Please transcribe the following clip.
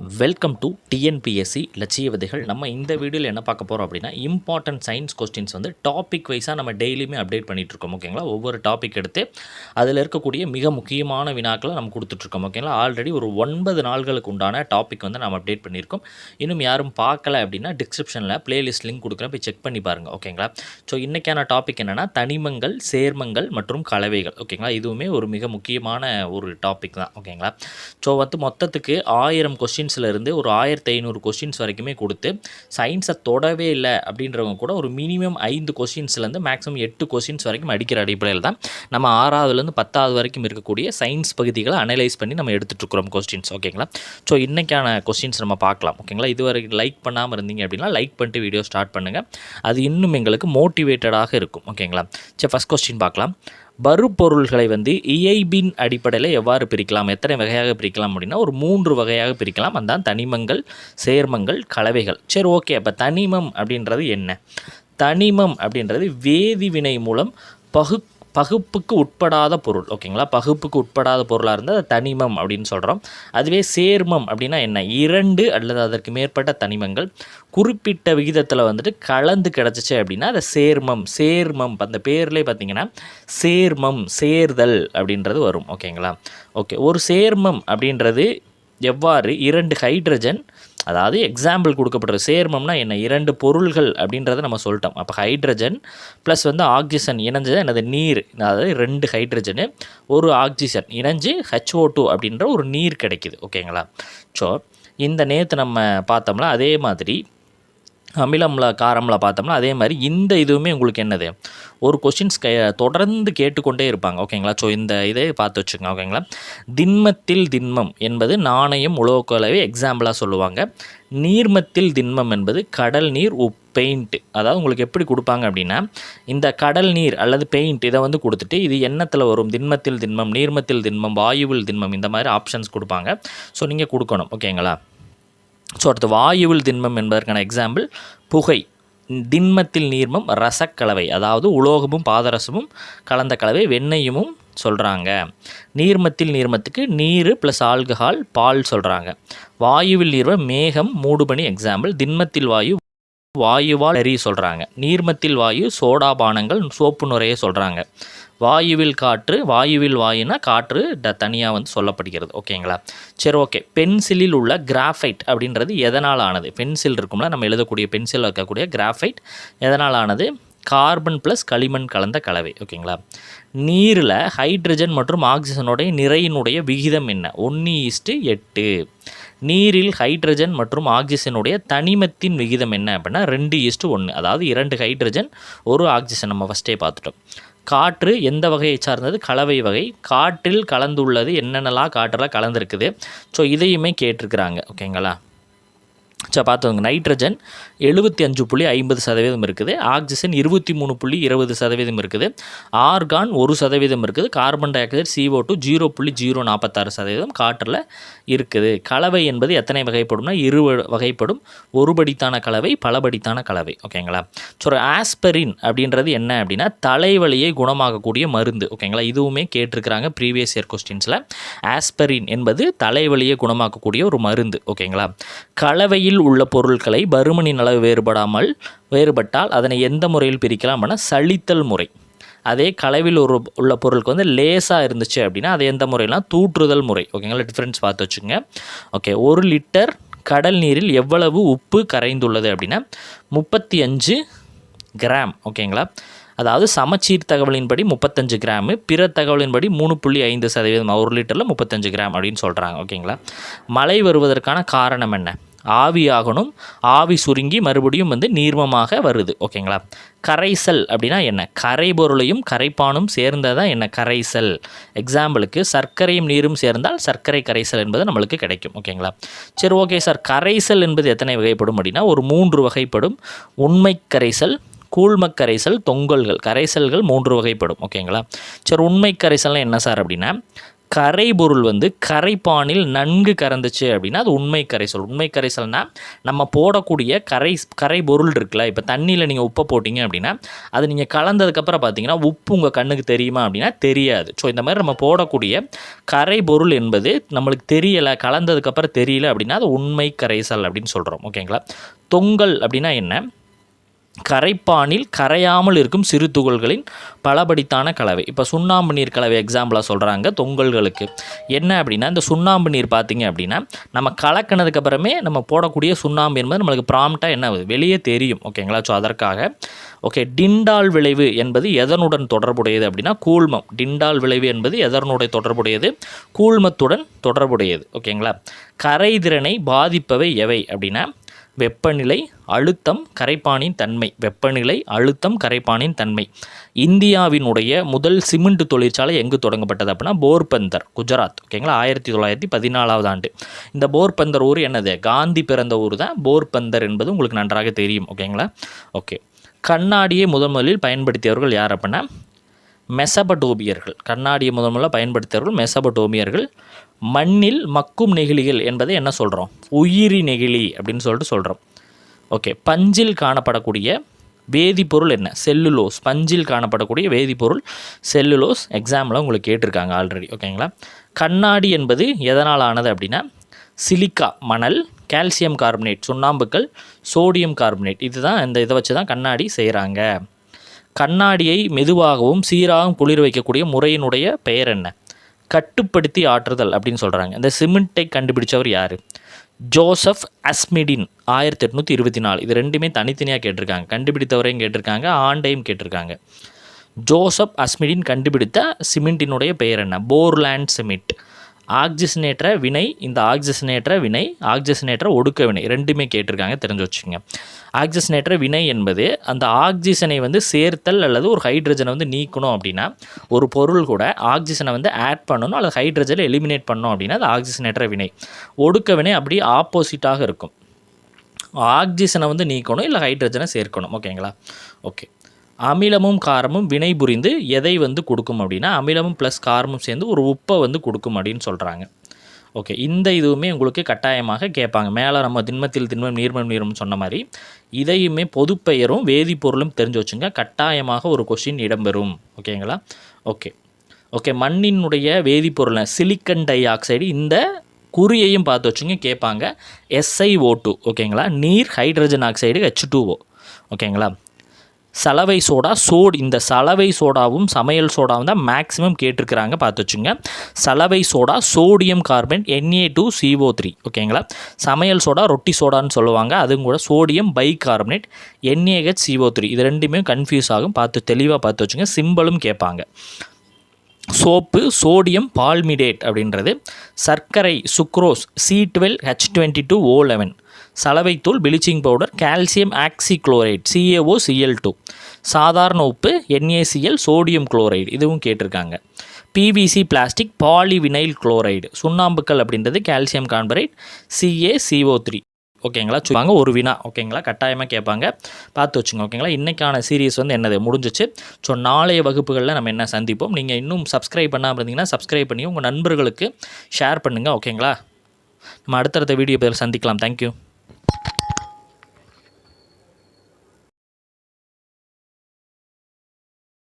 Welcome to TNPSC லட்சிய விதைகள். நம்ம இந்த வீடியோவில் என்ன பார்க்க போகிறோம் அப்படின்னா, இம்பார்ட்டன்ட் சயின்ஸ் கொஸ்டின்ஸ் வந்து டாபிக் வைஸாக நம்ம டெய்லியுமே அப்டேட் பண்ணிகிட்ருக்கோம். ஓகேங்களா, ஒவ்வொரு டாபிக் எடுத்து அதில் இருக்கக்கூடிய மிக முக்கியமான வினாக்களை நம்ம கொடுத்துட்ருக்கோம். ஓகேங்களா, ஆல்ரெடி ஒரு 9 நாள்களுக்கு உண்டான டாபிக் வந்து நம்ம அப்டேட் பண்ணியிருக்கோம். இன்னும் யாரும் பார்க்கல அப்படின்னா டிஸ்கிரிப்ஷனில் பிளேலிஸ்ட் லிங்க் கொடுக்குறேன், போய் செக் பண்ணி பாருங்கள். ஓகேங்களா, ஸோ இன்றைக்கான டாபிக் என்னென்னா தனிமங்கள், சேர்மங்கள் மற்றும் கலவைகள். ஓகேங்களா, இதுவுமே ஒரு மிக முக்கியமான ஒரு டாபிக் தான். ஓகேங்களா, ஸோ வந்து மொத்தத்துக்கு 1000 கொஸ்டின்ஸ்லேருந்து ஒரு 1500 கொஸ்டின்ஸ் வரைக்குமே கொடுத்து சயின்ஸை தொடவே இல்லை அப்படின்றவங்க கூட ஒரு மினிமம் 5 கொஸ்டின்ஸ்லேருந்து மேக்ஸிமம் 8 கொஸ்டின்ஸ் வரைக்கும் அடிக்கிற அடிப்படையில் தான் நம்ம 6வதுலேருந்து 10வது வரைக்கும் இருக்கக்கூடிய சயின்ஸ் பகுதிகளை அனலைஸ் பண்ணி நம்ம எடுத்துகிட்ருக்கிறோம் கொஸ்டின்ஸ். ஓகேங்களா, ஸோ இன்றைக்கான கொஸ்டின்ஸ் நம்ம பார்க்கலாம். ஓகேங்களா, இது வரைக்கும் லைக் பண்ணாமல் இருந்தீங்க அப்படின்னா லைக் பண்ணிட்டு வீடியோ ஸ்டார்ட் பண்ணுங்கள், அது இன்னும் எங்களுக்கு மோட்டிவேட்டடாக இருக்கும். ஓகேங்களா, சரி ஃபஸ்ட் கொஸ்டின் பார்க்கலாம். பருப்பொருள்களை வந்து இயைபின் அடிப்படையில் எவ்வாறு பிரிக்கலாம், எத்தனை வகையாக பிரிக்கலாம் அப்படின்னா ஒரு 3 வகையாக பிரிக்கலாம். அதுதான் தனிமங்கள், சேர்மங்கள், கலவைகள். சரி ஓகே, அப்போ தனிமம் அப்படின்றது என்ன? தனிமம் அப்படின்றது வேதிவினை மூலம் பகுப்புக்கு உட்படாத பொருள். ஓகேங்களா, பகுப்புக்கு உட்படாத பொருளாக இருந்தால் அது தனிமம் அப்படின்னு சொல்கிறோம். அதுவே சேர்மம் அப்படின்னா என்ன? 2 அல்லது அதற்கு மேற்பட்ட தனிமங்கள் குறிப்பிட்ட விகிதத்தில் வந்துட்டு கலந்து கிடச்சிச்சு அப்படின்னா அதை சேர்மம் அந்த பேர்லேயே பார்த்திங்கன்னா சேர்மம், சேர்தல் அப்படின்றது வரும். ஓகேங்களா, ஓகே, ஒரு சேர்மம் அப்படின்றது எவ்வாறு 2 ஹைட்ரஜன், அதாவது எக்ஸாம்பிள் கொடுக்கப்படுற சேர்மம்னா என்ன? 2 பொருள்கள் அப்படின்றத நம்ம சொல்லிட்டோம். அப்போ ஹைட்ரஜன் ப்ளஸ் வந்து ஆக்சிஜன் இணைஞ்சது என்னது? நீர். அதாவது 2 ஹைட்ரஜனு ஒரு ஆக்சிஜன் இணைஞ்சு HO2 அப்படின்ற ஒரு நீர் கிடைக்கிது. ஓகேங்களா, ஸோ இந்த நேற்று நம்ம பார்த்தோம்னா அதே மாதிரி அமிலம்ல காரம்ல பார்த்தோம்னா அதே மாதிரி இந்த இதுவுமே உங்களுக்கு என்னது? ஒரு கொஸ்டின்ஸ் தொடர்ந்து கேட்டுக்கொண்டே இருப்பாங்க. ஓகேங்களா, ஸோ இந்த இதை பார்த்து வச்சுக்கோங்க. ஓகேங்களா, திண்மத்தில் திண்மம் என்பது நாணயம், உலோகக்கலவை எக்ஸாம்பிளாக சொல்லுவாங்க. நீர்மத்தில் திண்மம் என்பது கடல் நீர், பெயிண்ட். அதாவது உங்களுக்கு எப்படி கொடுப்பாங்க அப்படின்னா இந்த கடல் நீர் அல்லது பெயிண்ட் இதை வந்து கொடுத்துட்டு இது எண்ணத்தில் வரும்? திண்மத்தில் திண்மம், நீர்மத்தில் திண்மம், வாயுவில் திண்மம், இந்த மாதிரி ஆப்ஷன்ஸ் கொடுப்பாங்க. ஸோ நீங்கள் கொடுக்கணும். ஓகேங்களா, ஸோ அடுத்து வாயுவில் திண்மம் என்பதற்கான எக்ஸாம்பிள் புகை. திண்மத்தில் நீர்மம் ரசக்கலவை, அதாவது உலோகமும் பாதரசமும் கலந்த கலவை, வெண்ணெயும் சொல்கிறாங்க. நீர்மத்தில் நீர்மத்துக்கு நீர் ப்ளஸ் ஆல்கஹால், பால் சொல்கிறாங்க. வாயுவில் நீர்மம் மேகம், மூடுபனி எக்ஸாம்பிள். திண்மத்தில் வாயு வாயுவால் எரி சொல்கிறாங்க. நீர்மத்தில் வாயு சோடாபானங்கள், சோப்பு நுரைய சொல்கிறாங்க. வாயுவில் காற்று, வாயுவில் வாயுனா காற்று தனியாக வந்து சொல்லப்படுகிறது. ஓகேங்களா, சரி ஓகே. பென்சிலில் உள்ள கிராஃபைட் அப்படின்றது எதனால் ஆனது? பென்சில் இருக்கும்ல, நம்ம எழுதக்கூடிய பென்சில் இருக்கக்கூடிய கிராஃபைட் எதனால் ஆனது? கார்பன் ப்ளஸ் களிமண் கலந்த கலவை. ஓகேங்களா, நீரில் ஹைட்ரஜன் மற்றும் ஆக்சிஜனுடைய நிறையினுடைய விகிதம் என்ன? 1:8. நீரில் ஹைட்ரஜன் மற்றும் ஆக்சிஜனுடைய தனிமத்தின் விகிதம் என்ன அப்படின்னா 2:1. அதாவது 2 ஹைட்ரஜன் 1 ஆக்சிஜன். நம்ம ஃபஸ்ட்டே பார்த்துட்டோம். காற்று எந்த வகையை சார்ந்தது? கலவை வகை. காற்றில் கலந்துள்ளது என்னென்னலாம் காற்றெல்லாம் கலந்துருக்குது? ஸோ இதையுமே கேட்டிருக்கிறாங்க. ஓகேங்களா, ஸோ பார்த்துங்க. நைட்ரஜன் 75.50% இருக்குது. ஆக்சிஜன் 23.20% இருக்குது. ஆர்கான் 1% இருக்குது. கார்பன் டை ஆக்சைடு CO2 0.046% காற்றில் இருக்குது. கலவை என்பது எத்தனை வகைப்படும்னா 2 வகைப்படும். ஒருபடித்தான கலவை, பலபடித்தான கலவை. ஓகேங்களா, ஸோ ஆஸ்பரின் அப்படின்றது என்ன அப்படின்னா தலைவலியை குணமாகக்கூடிய மருந்து. ஓகேங்களா, இதுவுமே கேட்டிருக்கிறாங்க ப்ரீவியஸ் இயர் கொஸ்டின்ஸில். ஆஸ்பரின் என்பது தலைவலியை குணமாக்கக்கூடிய ஒரு மருந்து. ஓகேங்களா, கலவையில் உள்ள பொருட்களை பருமனின் அளவு வேறுபட்டால் அதனை எந்த முறையில் பிரிக்கலாம் அப்படின்னா சலித்தல் முறை. அதே கலவையில் உள்ள பொருளுக்கு வந்து லேசாக இருந்துச்சு அப்படின்னா அது எந்த முறைலாம்? தூற்றுதல் முறை. ஓகேங்களா, டிஃப்ரென்ஸ் பார்த்து வச்சுங்க. ஓகே, 1 லிட்டர் கடல் நீரில் எவ்வளவு உப்பு கரைந்துள்ளது அப்படின்னா 35 கிராம். ஓகேங்களா, அதாவது சமச்சீர் தகவலின்படி 35 கிராமு, பிற தகவலின்படி 3.5%. 1 லிட்டரில் 35 கிராம் அப்படின்னு சொல்கிறாங்க. ஓகேங்களா, மழை வருவதற்கான காரணம் என்ன? ஆவியாகணும், ஆவி சுருங்கி மறுபடியும் வந்து நீர்மமாக வருது. ஓகேங்களா, கரைசல் அப்படின்னா என்ன? கரைபொருளையும் கரைப்பானும் சேர்ந்ததான் என்ன? கரைசல். எக்ஸாம்பிளுக்கு சர்க்கரையும் நீரும் சேர்ந்தால் சர்க்கரை கரைசல் என்பது நம்மளுக்கு கிடைக்கும். ஓகேங்களா, சரி ஓகே சார், கரைசல் என்பது எத்தனை வகைப்படும் அப்படின்னா ஒரு 3 வகைப்படும். உண்மை கரைசல், கூழ்மக் கரைசல், தொங்கல்கள். கரைசல்கள் 3 வகைப்படும். ஓகேங்களா, சரி உண்மை கரைசல்னால் என்ன சார் அப்படின்னா கரைபொருள் வந்து கரைப்பானில் நன்கு கரைந்துச்சு அப்படின்னா அது உண்மை கரைசல். உண்மை கரைசல்னால் நம்ம போடக்கூடிய கரைபொருள் இருக்குல்ல, இப்போ தண்ணியில் நீங்கள் உப்பை போட்டிங்க அப்படின்னா அது நீங்கள் கலந்ததுக்கப்புறம் பார்த்தீங்கன்னா உப்பு உங்கள் கண்ணுக்கு தெரியுமா அப்படின்னா தெரியாது. ஸோ இந்த மாதிரி நம்ம போடக்கூடிய கரைபொருள் என்பது நம்மளுக்கு தெரியலை, கலந்ததுக்கப்புறம் தெரியல அப்படின்னா அது உண்மை கரைசல் அப்படின்னு சொல்கிறோம். ஓகேங்களா. தொங்கல் அப்படின்னா என்ன? கரைப்பானில் கரையாமல் இருக்கும் சிறு துகள்களின் பலபடித்தான கலவை. இப்போ சுண்ணாம்பு நீர் கலவை எக்ஸாம்பிளாக சொல்கிறாங்க தொங்கல்களுக்கு. என்ன அப்படின்னா இந்த சுண்ணாம்பு நீர் பார்த்திங்க அப்படின்னா நம்ம கலக்கினதுக்கப்புறமே நம்ம போடக்கூடிய சுண்ணாம்பு என்பது நம்மளுக்கு ப்ராம்ப்டாக என்ன ஆகுது, வெளியே தெரியும். ஓகேங்களா. ஸோ அதற்காக டிண்டால் விளைவு என்பது எதனுடன் தொடர்புடையது அப்படின்னா கூழ்மம். டிண்டால் விளைவு என்பது எதனுடைய தொடர்புடையது? கூழ்மத்துடன் தொடர்புடையது. ஓகேங்களா. கரைதிறனை பாதிப்பவை எவை அப்படின்னா வெப்பநிலை, அழுத்தம், கரைப்பானின் தன்மை. வெப்பநிலை, அழுத்தம், கரைப்பானின் தன்மை. இந்தியாவினுடைய முதல் சிமெண்ட் தொழிற்சாலை எங்கு தொடங்கப்பட்டது அப்படின்னா போர்பந்தர், குஜராத். ஓகேங்களா. 1914 ஆண்டு. இந்த போர்பந்தர் ஊர் என்னது? காந்தி பிறந்த ஊர் தான் போர்பந்தர் என்பது உங்களுக்கு நன்றாக தெரியும். ஓகேங்களா. ஓகே. கண்ணாடியை முதலில் பயன்படுத்தியவர்கள் யார் அப்படின்னா மெசபடோமியர்கள். கண்ணாடியை முதலில் பயன்படுத்தியவர்கள் மெசபடோமியர்கள். மண்ணில் மக்கும் நெகிழிகள் என்பதை என்ன சொல்கிறோம்? உயிரி நெகிழி அப்படின்னு சொல்கிறோம். ஓகே. பஞ்சில் காணப்படக்கூடிய வேதிப்பொருள் என்ன? செல்லுலோஸ். பஞ்சில் காணப்படக்கூடிய வேதிப்பொருள் செல்லுலோஸ். எக்ஸாம்பிளாக உங்களுக்கு கேட்டிருக்காங்க ஆல்ரெடி. ஓகேங்களா. கண்ணாடி என்பது எதனால் ஆனது அப்படின்னா சிலிக்கா, மணல், கால்சியம் கார்பனேட், சுண்ணாம்புக்கள், சோடியம் கார்பனேட். இதுதான் இந்த இதை வச்சு தான் கண்ணாடி செய்கிறாங்க. கண்ணாடியை மெதுவாகவும் சீராகவும் குளிர் வைக்கக்கூடிய முறையினுடைய பெயர் என்ன? கட்டுப்படுத்தி ஆற்றுதல் அப்படின்னு சொல்கிறாங்க. இந்த சிமெண்ட்டை கண்டுபிடிச்சவர் யார்? ஜோசப் அஸ்மிடின், 1824. இது ரெண்டுமே தனித்தனியாக கேட்டிருக்காங்க. கண்டுபிடித்தவரையும் கேட்டிருக்காங்க, ஆண்டையும் கேட்டிருக்காங்க. ஜோசப் அஸ்மிடின் கண்டுபிடித்த சிமெண்ட்டினுடைய பெயர் என்ன? போர்லாண்ட் சிமெண்ட். ஆக்சிஜனேற்ற வினை, இந்த ஆக்சிஜனேற்ற வினை, ஆக்சிஜனேற்ற ஒடுக்க வினை ரெண்டுமே கேட்டிருக்காங்க, தெரிஞ்சு வச்சுக்கோங்க. ஆக்சிஜனேற்ற வினை என்பது அந்த ஆக்சிஜனை வந்து சேர்த்தல் அல்லது ஒரு ஹைட்ரஜனை வந்து நீக்கணும் அப்படின்னா ஒரு பொருள் கூட ஆக்சிஜனை வந்து ஆட் பண்ணணும் அல்லது ஹைட்ரஜனை எலிமினேட் பண்ணணும் அப்படின்னா அது ஆக்சிஜனேற்ற வினை. ஒடுக்க வினை அப்படியே ஆப்போசிட்டாக இருக்கும். ஆக்சிஜனை வந்து நீக்கணும் இல்லை ஹைட்ரஜனை சேர்க்கணும். ஓகேங்களா. ஓகே. அமிலமும் காரமும் வினை புரிந்து எதை வந்து கொடுக்கும் அப்படின்னா அமிலமும் ப்ளஸ் காரமும் சேர்ந்து ஒரு உப்பை வந்து கொடுக்கும் அப்படின்னு சொல்கிறாங்க. ஓகே. இந்த இதுவுமே உங்களுக்கு கட்டாயமாக கேட்பாங்க. மேலே நம்ம திண்மத்தில் திண்மம், நீர்மம் நீரும் சொன்ன மாதிரி இதையுமே பொதுப்பெயரும் வேதிப்பொருளும் தெரிஞ்சு வச்சுங்க. கட்டாயமாக ஒரு கொஸ்டின் இடம்பெறும். ஓகேங்களா. ஓகே. ஓகே. மண்ணினுடைய வேதிப்பொருள் சிலிக்கன் டை ஆக்சைடு. இந்த குறியையும் பார்த்து வச்சுங்க, கேட்பாங்க. SiO2. ஓகேங்களா. நீர், ஹைட்ரஜன் ஆக்சைடு, H2O. ஓகேங்களா. சலவை சோடா, இந்த சலவை சோடாவும் சமையல் சோடாவும் தான் மேக்ஸிமம் கேட்டிருக்கிறாங்க, பார்த்து வச்சுங்க. சலவை சோடா சோடியம் கார்பன் Na2CO3. ஓகேங்களா. சமையல் சோடா ரொட்டி சோடான்னு சொல்லுவாங்க, அதுவும் கூட சோடியம் பை கார்பனேட் NaHCO3. இது ரெண்டுமே கன்ஃபியூஸ் ஆகும், பார்த்து தெளிவாக பார்த்து வச்சுங்க. சிம்பிளும் கேட்பாங்க. சோப்பு சோடியம் பால்மிடேட் அப்படின்றது. சர்க்கரை சுக்ரோஸ் C12H22O11. சலவைத்தூள் bleaching powder calcium oxychloride CaOCl2. சாதாரண உப்பு NaCl சோடியம் குளோரைடு. இதுவும் கேட்டிருக்காங்க. PVC plastic polyvinyl chloride. சுண்ணாம்புக்கள் அப்படின்றது கால்சியம் கார்பனேட் CaCO3. ஓகேங்களா. சொல்லுவாங்க ஒரு வினா. ஓகேங்களா. கட்டாயமாக கேட்பாங்க, பார்த்து வச்சுங்க. ஓகேங்களா. இன்றைக்கான சீரியஸ் வந்து என்னது முடிஞ்சிச்சு. ஸோ நாளைய வகுப்புகளில் நம்ம என்ன சந்திப்போம். நீங்கள் இன்னும் சப்ஸ்கிரைப் பண்ணாமல் இருந்தீங்கன்னா சப்ஸ்கிரைப் பண்ணி உங்கள் நண்பர்களுக்கு ஷேர் பண்ணுங்கள். ஓகேங்களா. நம்ம அடுத்தடுத்த வீடியோ பேர் சந்திக்கலாம். தேங்க்யூ.